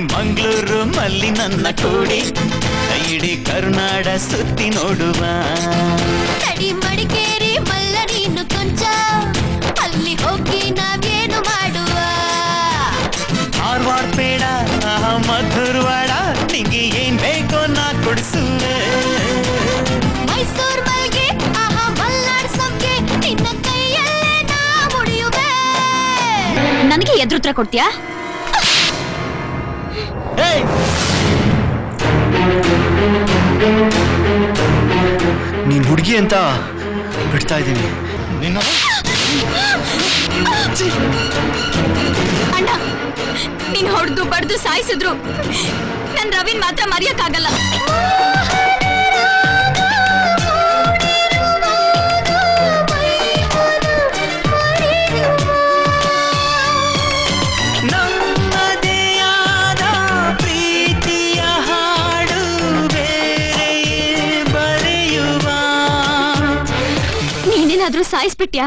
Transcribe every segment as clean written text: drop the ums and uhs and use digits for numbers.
ಮಂಗಳೂರು ಮಲ್ಲಿ ನನ್ನ ಕೋಡಿ ಇಡೀ ಕರುನಾಡ ಸುತ್ತಿ ನೋಡುವ ತಡಿ ಮಡಿಕೇರಿ ಮಲ್ಲ ನೀನು ಕೊಂಚ ಅಲ್ಲಿ ಹೋಗಿ ನಾವೇನು ಮಾಡುವ ಧಾರವಾಡ ಪೇಡ ಮಧುರವಾಡ ನಿಂಗೆ ಏನ್ ಬೇಕೋ ನಾ ಕೊಡಿಸುವೆ ಮೈಸೂರು ಮಲ್ಗೆ ಮಲ್ನಾಡ್ ಸೊಕ್ಕೆ ನಿನ್ನ ಕೈಯಲ್ಲೇ ನಾ ಮುಡಿಯುವೆ ನನಗೆ ಎದುರುತ್ರ ಕೊಡ್ತೀಯಾ ನೀನ್ ಹುಡುಗಿ ಅಂತ ಬಿಡ್ತಾ ಇದ್ದೀನಿ ಅಣ್ಣ ನೀನ್ ಹೊಡೆದು ಬಡ್ದು ಸಾಯಿಸಿದ್ರು ನನ್ ರವಿನ್ ಮಾತ್ರ ಮರೆಯಕ್ಕಾಗಲ್ಲ ನೀನೇನಾದ್ರೂ ಸಾಯಿಸ್ಬಿಟ್ಯಾ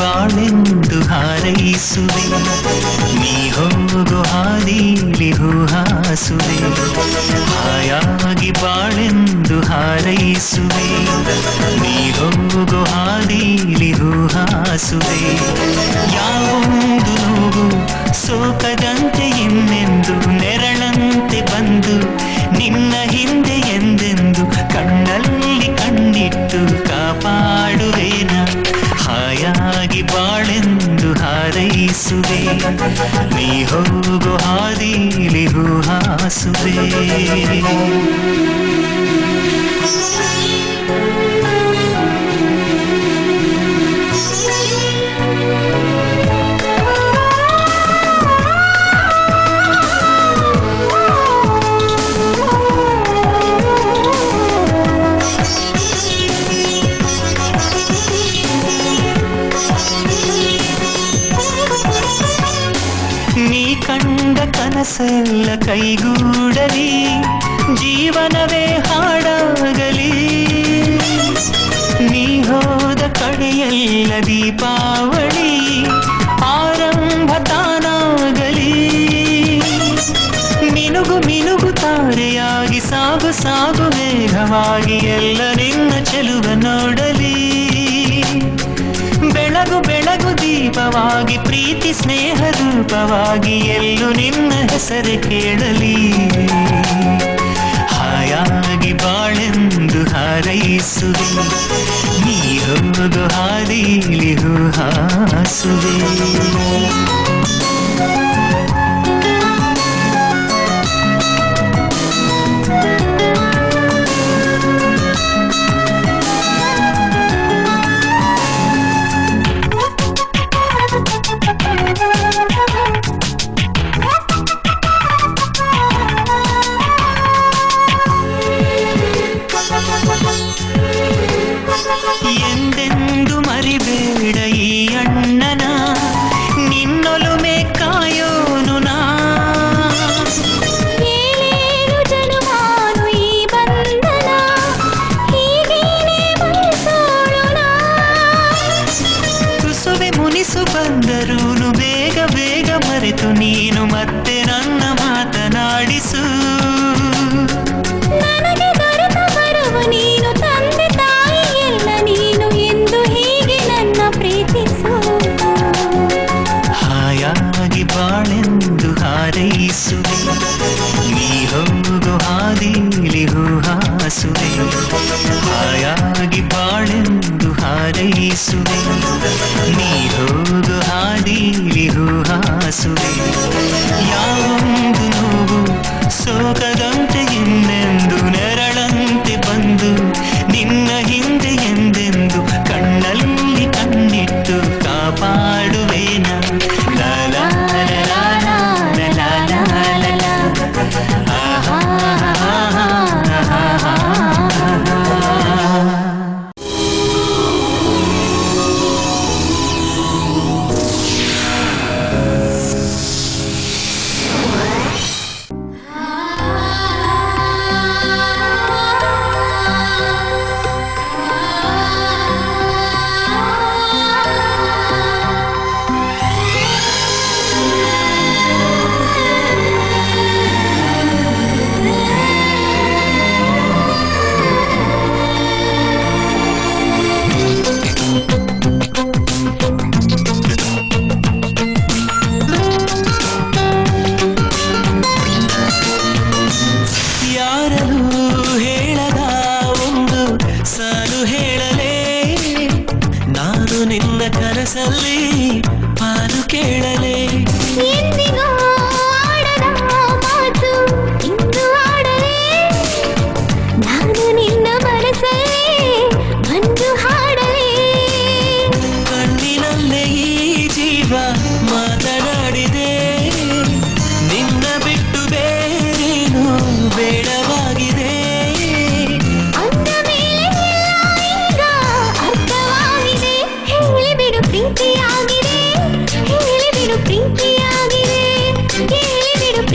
ಬಾಳೆಂದು ಹಾರೈಸುವೆ ನೀ ಹೋಗು ಹಾದಿಲಿ ಹೂಹಾಸುವೆ ಹಾಯಾಗಿ ಬಾಳೆಂದು ಹಾರೈಸುವೆ ನೀ ಹೋಗು ಹಾದಿಲಿ ಹೂಹಾಸುವೆ ಯಾವೊಂದು ನೋವು ಸೋಕದಂತೆ ಇನ್ನೆಂದು ನೆರಳಂತೆ ಬಂದು ನಿನ್ನ ಹಿಂದೆ ಎಂದೆಂದು ಕಣ್ಣಲ್ಲಿ ಕಣ್ಣಿಟ್ಟು ಕಾಪಾಡುವೇನ ಹಾಯಾಗಿ ಬಾಳೆಂದು ಹಾರೈಸುವೆ ನೀ ಹೋಗು ಹಾದಿಲಿ ಹೂಹಾಸುವೆ ಕಂಡ ಕನಸೆಲ್ಲ ಕೈಗೂಡಲಿ ಜೀವನವೇ ಹಾಡಾಗಲಿ ನೀ ಹೋದ ಕಡೆಯೆಲ್ಲ ದೀಪಾವಳಿ ಆರಂಭ ತಾನಾಗಲಿ ಮಿನುಗು ಮಿನುಗು ತಾರೆಯಾಗಿ ಸಾಗು ಸಾಗು ಮೇಘವಾಗಿ ಎಲ್ಲ ನಿನ್ನ ಚೆಲುವ ನೋಡಲಿ ಬೆಳಗು ಬೆಳಗು ದೀಪವಾಗಿ ಪ್ರೀತಿ ಸ್ನೇಹ ರೂಪವಾಗಿ ಎಲ್ಲೂ ನಿನ್ನ ಹೆಸರು ಕೇಳಲಿ ಹಾಯಾಗಿ ಬಾಳೆಂದು ಹಾರೈಸುವೆ ನೀ ಹೋಗು ಹಾದಿಲಿ ಹೂಹಾಸುವೆ ಎಂದೆಂದು ಮರಿಬೇಡ ಈ ಅಣ್ಣನ ನಿನ್ನೊಲುಮೆ ಕಾಯೋನು ನಾ ಏಳೇಳು ಜನುಮಾನು ಈ ಬಂಧನ ಹೀಗೇನೆ ಬಯಸೋಳು ನಾ ತುಸುವೆ ಮುನಿಸು ಬಂದರೂನು ಬೇಗ ಬೇಗ ಮರೆತು ನೀನು ಮತ್ತೆ ನನ್ನ ಮಾತನಾಡಿಸು ನನಗೆ ದೊರೆತ ಬರವು ನೀನು ತಂದೆ ತಾಯಿ ಎಲ್ಲ ನೀನು ಎಂದು ಹೀಗೆ ನನ್ನ ಪ್ರೀತಿಸು ಹಾಯಾಗಿ ಬಾಳೆಂದು ಹಾರೈಸುವೆ ನೀ ಹೋಗು ಹಾದಿಲಿ ಹೂಹಾಸುವೆ ಹಾಯಾಗಿ ಬಾಳೆಂದು ಹಾರೈಸುವೆ ನೀ ಹೋಗು ಹಾದಿಲಿ ಹೂಹಾಸುವೆ ಯಾವೊಂದು ನೋವು ಸೋಕದಂತೆ ಇನ್ನೆಂದು ನೆರಳಂತೆ ಬಂದು ನಿನ್ನ ಹಿಂದೆ ಎಂದೆಂದು ಕಣ್ಣಲ್ಲಿ ಕಣ್ಣಿಟ್ಟು ಕಾಪಾಡುವೇನ ಲಾಲಾ ಲಾಲಾ ಲಾಲಾ ಲಾಲಾ ಆಹಾ ಆಹಾ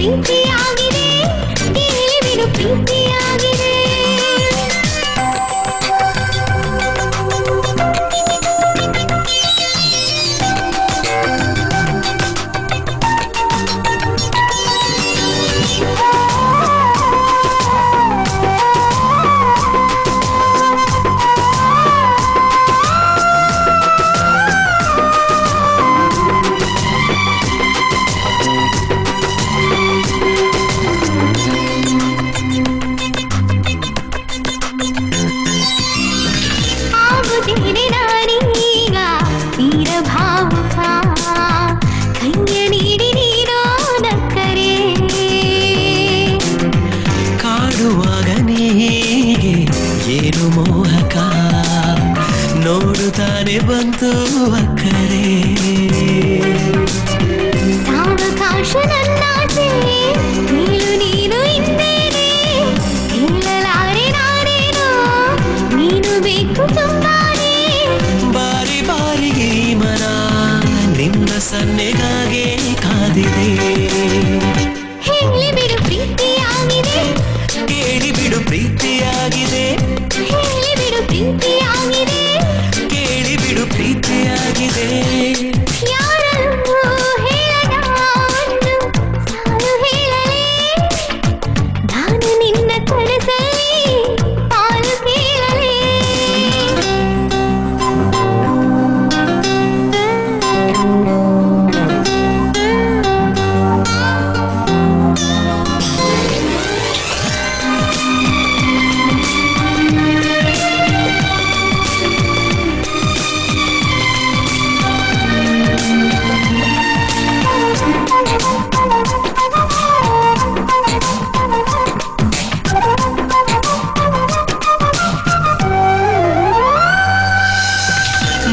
ಪ್ರೀತಿಯಾಗಿದೆ ಕೇಳಿಬಿಡು ಪ್ರೀತಿಯಾಗಿದೆ ಏನು ಮೋಹಕ ನೋಡುತ್ತಾನೆ ಬಂತು ಅಕ್ಕರೆ ಸಾವಕಾಶ ನನ್ನಾಸೆ ನೀನು ನೀನು ಇದ್ದೇನೆ ಹೇಳಲಾರೆ ನಾನೇನು ನೀನು ಬೇಕು ತುಂಬಾನೇ ಬಾರಿ ಬಾರಿಗೆ ಮನ ನಿನ್ನ ಸನ್ನೆಗಾಗೆ ಕಾದಿದೆ ಹೇಳಿಬಿಡು ಪ್ರೀತಿಯಾಗಿದೆ ಕೇಳಿಬಿಡು ಪ್ರೀತಿಯಾಗಿದೆ ಹೇಳಿಬಿಡು ಪ್ರೀತಿಯಾಗಿದೆ ಕೇಳಿಬಿಡು ಪ್ರೀತಿಯಾಗಿದೆ ಯಾರಲ್ಲೂ ಹೇಳದ ಒಂದು ಸಾಲು ಹೇಳಲೇ ನಾನು ನಿನ್ನ ಕನಸಲ್ಲಿ ಪಾಲು ಕೇಳಲೇ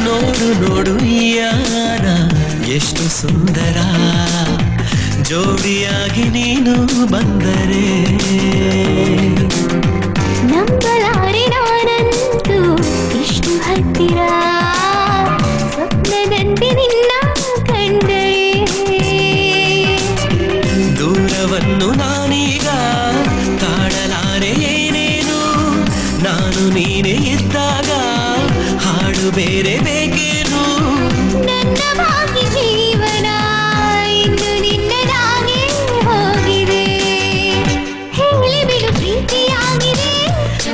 ನೋಡು ನೋಡು ಯಾನ ಎಷ್ಟು ಸುಂದರ ಜೋಡಿಯಾಗಿ ನೀನು ಬಂದರೆ ನಂಬಲಾರೆ ನಾನಂತೂ ಇಷ್ಟು ಹತ್ತಿರ ಸ್ವಪ್ನದಂತೆ ನಿನ್ನ ಕಂಡರೆ ದೂರವನ್ನು ನಾನೀಗ ತಾಳಲಾರೆ ಏನೇನು ನಾನು ನೀನೇ ಇದ್ದಾಗ ಹಾಡು ಬೇರೆ ಬೇಕೇನು ನನ್ನ ಭಾಗ್ಯ ಜೀವನ ಇಂದು ನಿನ್ನದಾಗೆ ಹೋಗಿದೆ ಹೇಳಿಬಿಡು ಪ್ರೀತಿಯಾಗಿದೆ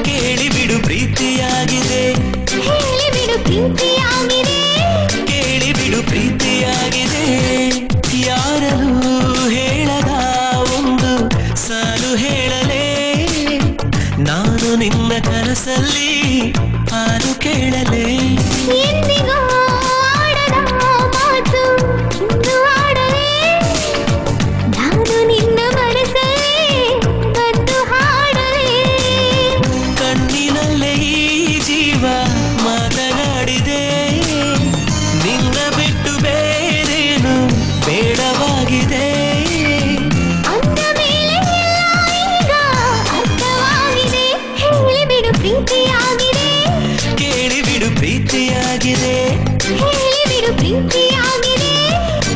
ಕೇಳಿಬಿಡು ಪ್ರೀತಿಯಾಗಿದೆ ಹೇಳಿಬಿಡು ಪ್ರೀತಿಯಾಗಿದೆ ಕೇಳಿಬಿಡು ಪ್ರೀತಿಯಾಗಿದೆ ಯಾರಲ್ಲೂ ಹೇಳದ ಒಂದು ಸಾಲು ಹೇಳಲೇ ನಾನು ನಿನ್ನ ಕನಸಲ್ಲಿ ಹಾಲು ಕೇಳಲೇ ಎಂದಿಗೂ ಆಡದ ಮಾತು ಇಂದು ಆಡಲೇ ನಾನು ನಿನ್ನ ಮನಸ್ಸಲ್ಲಿ ಬಂದು ಹಾಡಲೇ ಕಣ್ಣಿನಲ್ಲೇ ಈ ಜೀವ ಮಾತನಾಡಿದೆ ನಿನ್ನ ಬಿಟ್ಟು ಬೇರೇನು ಬೇಡವಾಗಿದೆ ಅಂದ ಮೇಲೆ ಎಲ್ಲ ಈಗ ಅರ್ಥವಾಗಿದೆ ಹೇಳಿಬಿಡು ಪ್ರೀತಿಯಾಗಿದೆ ಕೇಳಿಬಿಡು ಪ್ರೀತಿಯಾಗಿದೆ ಹೇಳಿಬಿಡು ಪ್ರೀತಿಯಾಗಿದೆ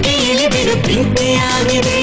ಕೇಳಿಬಿಡು ಪ್ರೀತಿಯಾಗಿದೆ